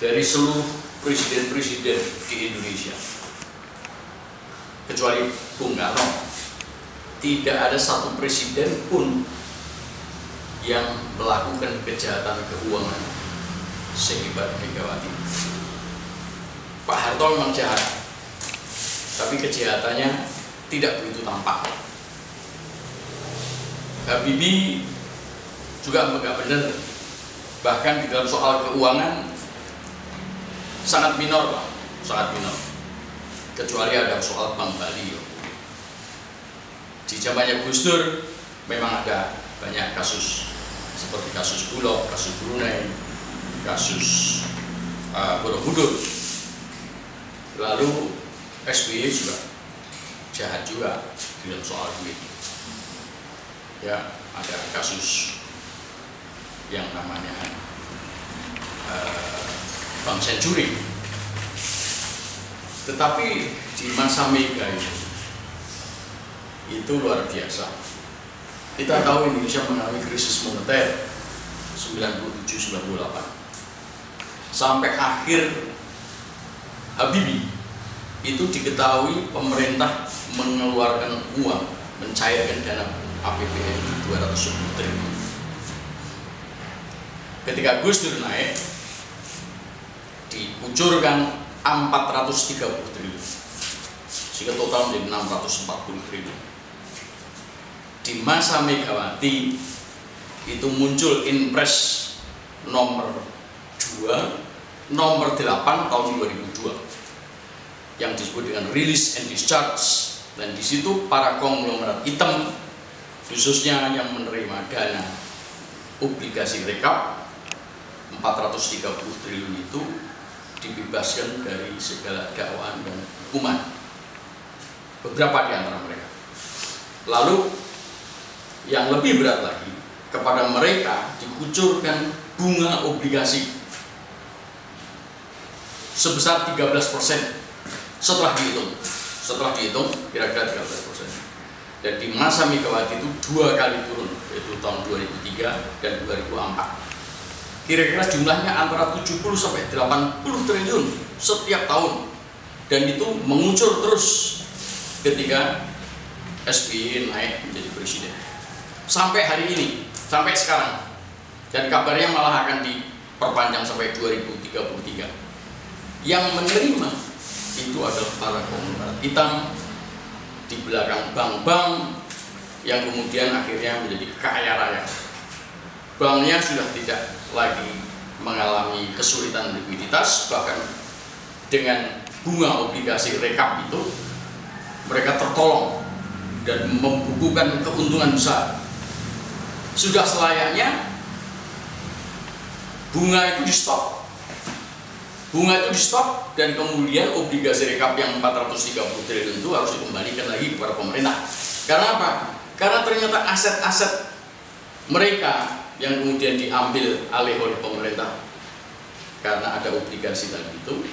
dari seluruh presiden-presiden di Indonesia, kecuali Bung Karno, tidak ada satu presiden pun yang melakukan kejahatan keuangan sehebat Megawati. Pak Harto memang jahat, tapi kejahatannya tidak begitu tampak. Habibie juga nggak benar, bahkan di dalam soal keuangan sangat minor, Pak, sangat minor. Kecuali ada soal Bank Bali. Di zamannya Gus Dur memang ada banyak kasus, seperti kasus Bulog, kasus Brunei, kasus Borobudur. Lalu SBY juga jahat juga dalam soal duit. Ya, ada kasus yang namanya Bank Senturi. Tetapi di masa Mega itu luar biasa. Kita tahu Indonesia mengalami krisis moneter 97-98 sampai akhir Habibie itu diketahui pemerintah mengeluarkan uang, mencairkan dana APBN 210 triliun. Ketika Gus Dur naik, dikucurkan 430 triliun, sehingga total menjadi 640 triliun. Di masa Megawati itu muncul Inpres nomor 8 tahun 2002 yang disebut dengan Release and Discharge, dan di situ para konglomerat hitam, khususnya yang menerima dana obligasi rekap 430 triliun itu dibebaskan dari segala dakwaan dan hukuman, beberapa di antara mereka. Lalu yang lebih berat lagi, kepada mereka dikucurkan bunga obligasi sebesar 13% setelah dihitung kira-kira 13%. Dan di masa Megawati itu 2 kali turun, yaitu tahun 2003 dan 2004. Kira-kira jumlahnya antara 70 sampai 80 triliun setiap tahun, dan itu mengucur terus ketika SBY naik menjadi presiden sampai hari ini, sampai sekarang, dan kabarnya malah akan diperpanjang sampai 2033. Yang menerima itu adalah para konglomerat hitam di belakang bank-bank yang kemudian akhirnya menjadi kaya raya. Banknya sudah tidak lagi mengalami kesulitan likuiditas, bahkan dengan bunga obligasi rekap itu mereka tertolong dan membukukan keuntungan besar. Sudah selayaknya bunga itu di stop. Bunga itu di stop, dan kemudian obligasi rekap yang 430 triliun itu harus dikembalikan lagi kepada pemerintah. Karena apa? Karena ternyata aset-aset mereka yang kemudian diambil alih oleh pemerintah karena ada obligasi tadi itu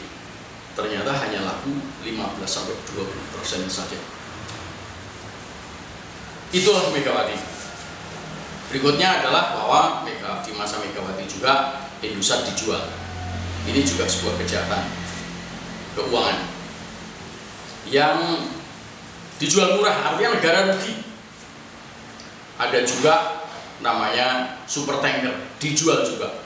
ternyata hanya laku 15-20% saja. Itulah Megawati. Berikutnya adalah bahwa di masa Megawati juga Indosat dijual. Ini juga sebuah kejahatan keuangan yang dijual murah, artinya negara rugi. Ada juga namanya super tanker, dijual juga,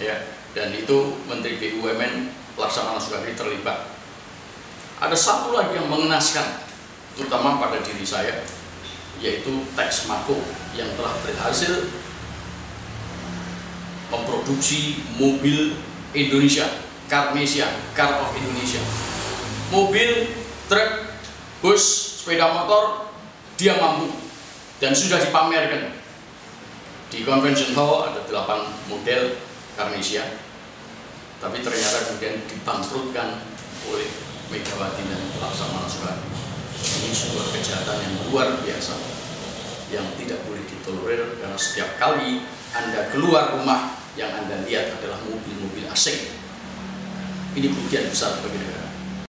ya. Dan itu Menteri BUMN Laksamana Sukadi terlibat. Ada satu lagi yang mengenaskan, terutama pada diri saya, yaitu Texmaco yang telah berhasil memproduksi mobil Indonesia, Carnesia, Car of Indonesia. Mobil, truk, bus, sepeda motor, dia mampu dan sudah dipamerkan. Di Convention Hall ada 8 model Carnesia, tapi ternyata kemudian dibangkrutkan oleh Megawati dan Laksamana Sukadi. Ini sebuah kejahatan yang luar biasa yang tidak boleh ditolerir, karena setiap kali Anda keluar rumah yang Anda lihat adalah mobil-mobil asing. Ini kerugian besar bagi negara.